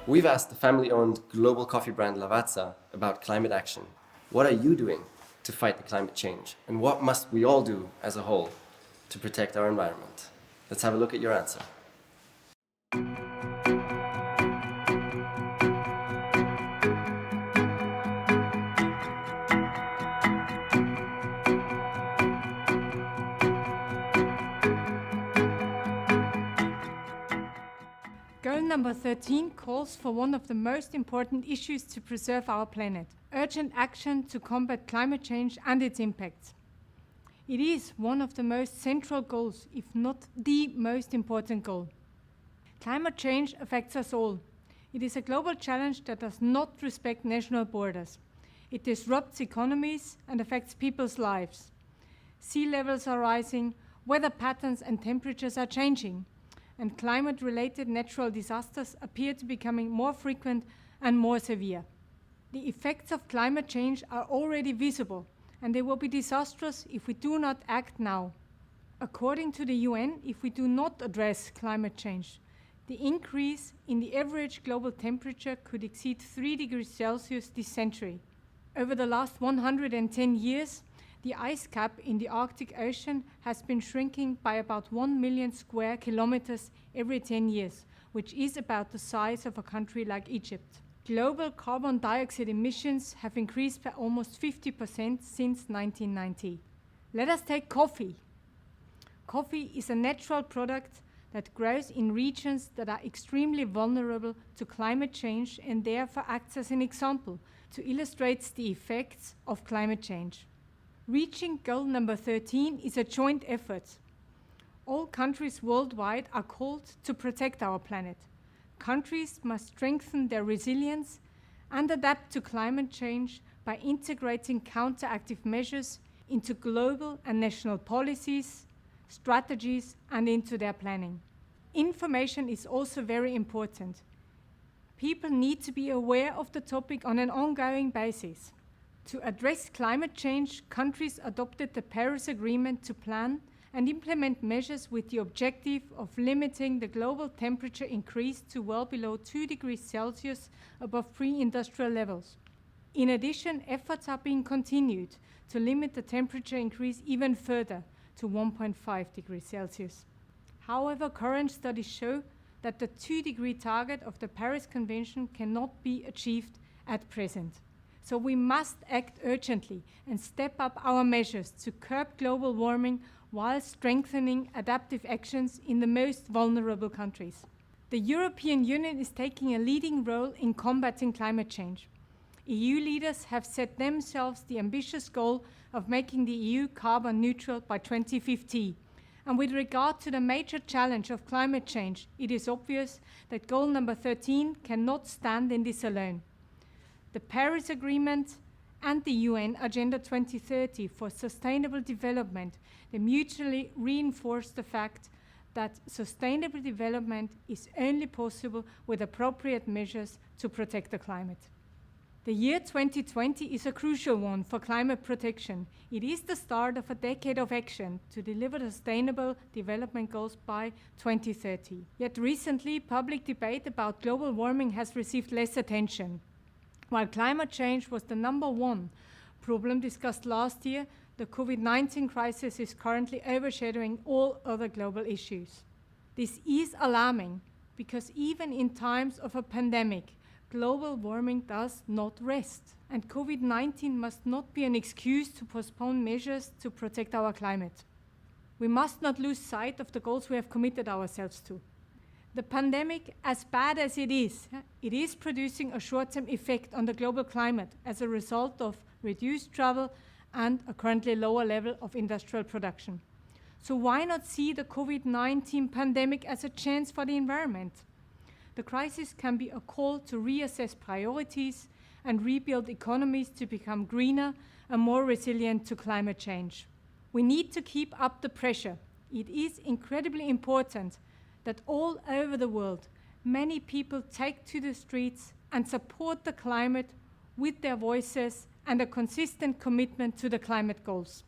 We've asked the family-owned global coffee brand Lavazza about climate action. What are you doing to fight the climate change? And what must we all do as a whole to protect our environment? Let's have a look at your answer. Goal number 13 calls for one of the most important issues to preserve our planet: urgent action to combat climate change and its impacts. It is one of the most central goals, if not the most important goal. Climate change affects us all. It is a global challenge that does not respect national borders. It disrupts economies and affects people's lives. Sea levels are rising, weather patterns and temperatures are changing, and climate-related natural disasters appear to be becoming more frequent and more severe. The effects of climate change are already visible, and they will be disastrous if we do not act now. According to the UN, if we do not address climate change, the increase in the average global temperature could exceed 3 degrees Celsius this century. Over the last 110 years, the ice cap in the Arctic Ocean has been shrinking by about 1 million square kilometers every 10 years, which is about the size of a country like Egypt. Global carbon dioxide emissions have increased by almost 50% since 1990. Let us take coffee. Coffee is a natural product that grows in regions that are extremely vulnerable to climate change and therefore acts as an example to illustrate the effects of climate change. Reaching goal number 13 is a joint effort. All countries worldwide are called to protect our planet. Countries must strengthen their resilience and adapt to climate change by integrating counteractive measures into global and national policies, strategies, and into their planning. Information is also very important. People need to be aware of the topic on an ongoing basis. To address climate change, countries adopted the Paris Agreement to plan and implement measures with the objective of limiting the global temperature increase to well below 2 degrees Celsius above pre-industrial levels. In addition, efforts are being continued to limit the temperature increase even further to 1.5 degrees Celsius. However, current studies show that the 2-degree target of the Paris Convention cannot be achieved at present. So we must act urgently and step up our measures to curb global warming while strengthening adaptive actions in the most vulnerable countries. The European Union is taking a leading role in combating climate change. EU leaders have set themselves the ambitious goal of making the EU carbon neutral by 2050. And with regard to the major challenge of climate change, it is obvious that goal number 13 cannot stand in this alone. The Paris Agreement and the UN Agenda 2030 for Sustainable Development, they mutually reinforce the fact that sustainable development is only possible with appropriate measures to protect the climate. The year 2020 is a crucial one for climate protection. It is the start of a decade of action to deliver sustainable development goals by 2030. Yet recently, public debate about global warming has received less attention. While climate change was the number one problem discussed last year, the COVID-19 crisis is currently overshadowing all other global issues. This is alarming because even in times of a pandemic, global warming does not rest. And COVID-19 must not be an excuse to postpone measures to protect our climate. We must not lose sight of the goals we have committed ourselves to. The pandemic, as bad as it is producing a short-term effect on the global climate as a result of reduced travel and a currently lower level of industrial production. So why not see the COVID-19 pandemic as a chance for the environment? The crisis can be a call to reassess priorities and rebuild economies to become greener and more resilient to climate change. We need to keep up the pressure. It is incredibly important that all over the world, many people take to the streets and support the climate with their voices and a consistent commitment to the climate goals.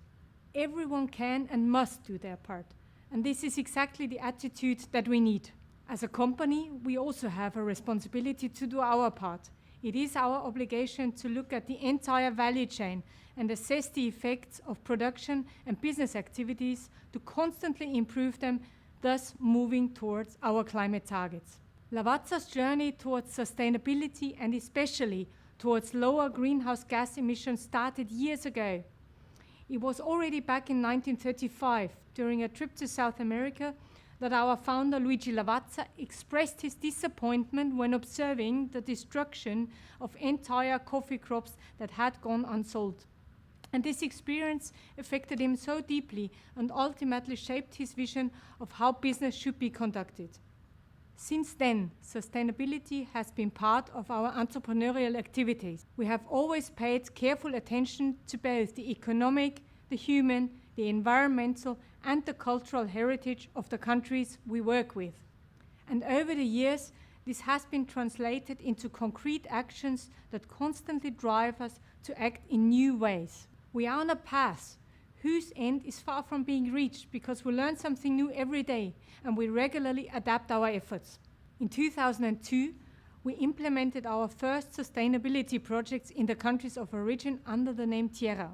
Everyone can and must do their part, and this is exactly the attitude that we need. As a company, we also have a responsibility to do our part. It is our obligation to look at the entire value chain and assess the effects of production and business activities to constantly improve them, thus moving towards our climate targets. Lavazza's journey towards sustainability and especially towards lower greenhouse gas emissions started years ago. It was already back in 1935, during a trip to South America, that our founder Luigi Lavazza expressed his disappointment when observing the destruction of entire coffee crops that had gone unsold. And this experience affected him so deeply and ultimately shaped his vision of how business should be conducted. Since then, sustainability has been part of our entrepreneurial activities. We have always paid careful attention to both the economic, the human, the environmental and the cultural heritage of the countries we work with. And over the years, this has been translated into concrete actions that constantly drive us to act in new ways. We are on a path whose end is far from being reached because we learn something new every day and we regularly adapt our efforts. In 2002, we implemented our first sustainability projects in the countries of origin under the name Tierra.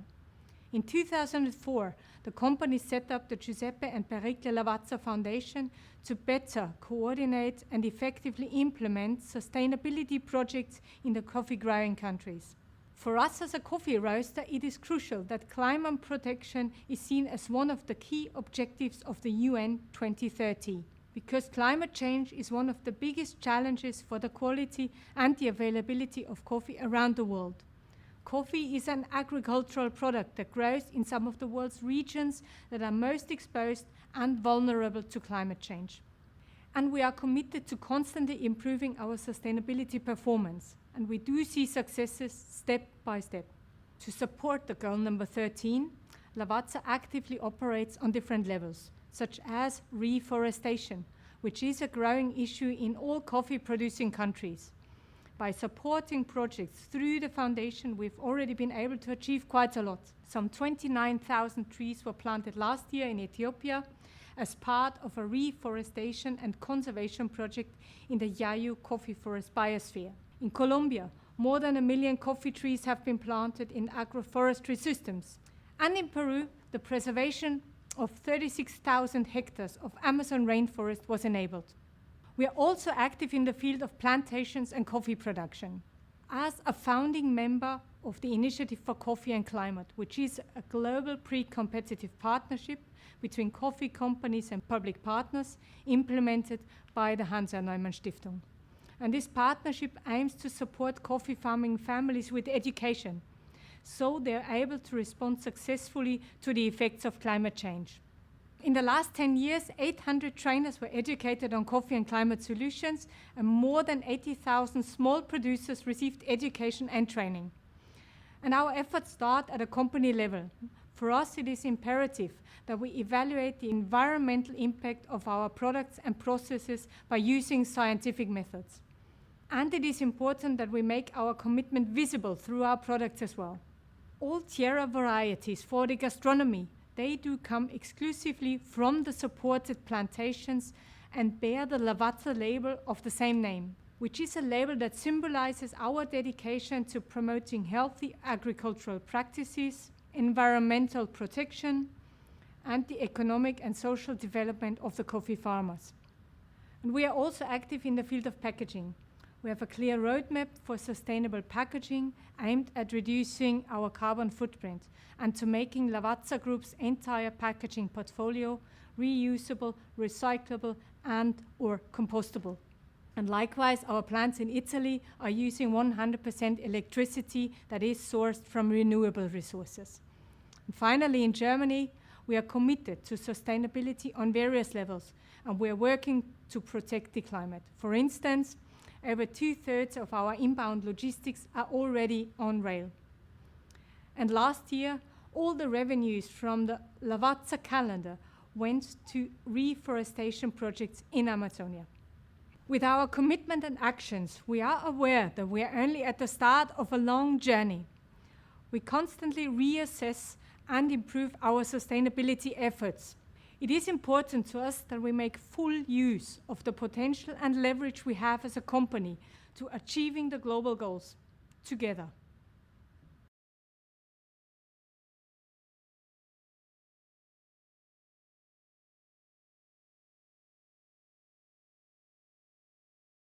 In 2004, the company set up the Giuseppe and Pericle Lavazza Foundation to better coordinate and effectively implement sustainability projects in the coffee-growing countries. For us as a coffee roaster, it is crucial that climate protection is seen as one of the key objectives of the UN 2030, because climate change is one of the biggest challenges for the quality and the availability of coffee around the world. Coffee is an agricultural product that grows in some of the world's regions that are most exposed and vulnerable to climate change. And we are committed to constantly improving our sustainability performance. And we do see successes step by step. To support the goal number 13, Lavazza actively operates on different levels, such as reforestation, which is a growing issue in all coffee-producing countries. By supporting projects through the foundation, we've already been able to achieve quite a lot. Some 29,000 trees were planted last year in Ethiopia as part of a reforestation and conservation project in the Yayu coffee forest biosphere. In Colombia, more than 1 million coffee trees have been planted in agroforestry systems. And in Peru, the preservation of 36,000 hectares of Amazon rainforest was enabled. We are also active in the field of plantations and coffee production. As a founding member of the Initiative for Coffee and Climate, which is a global pre-competitive partnership between coffee companies and public partners implemented by the Hans-Neumann Stiftung. And this partnership aims to support coffee farming families with education, so they are able to respond successfully to the effects of climate change. In the last 10 years, 800 trainers were educated on coffee and climate solutions, and more than 80,000 small producers received education and training. And our efforts start at a company level. For us, it is imperative that we evaluate the environmental impact of our products and processes by using scientific methods. And it is important that we make our commitment visible through our products as well. All Tierra varieties for the gastronomy, they do come exclusively from the supported plantations and bear the Lavazza label of the same name, which is a label that symbolizes our dedication to promoting healthy agricultural practices, environmental protection, and the economic and social development of the coffee farmers. And we are also active in the field of packaging. We have a clear roadmap for sustainable packaging aimed at reducing our carbon footprint and to making Lavazza Group's entire packaging portfolio reusable, recyclable, and/or compostable. And likewise, our plants in Italy are using 100% electricity that is sourced from renewable resources. And finally, in Germany, we are committed to sustainability on various levels, and we are working to protect the climate. For instance, over 2/3 of our inbound logistics are already on rail. And last year, all the revenues from the Lavazza calendar went to reforestation projects in Amazonia. With our commitment and actions, we are aware that we are only at the start of a long journey. We constantly reassess and improve our sustainability efforts. It is important to us that we make full use of the potential and leverage we have as a company to achieving the global goals together.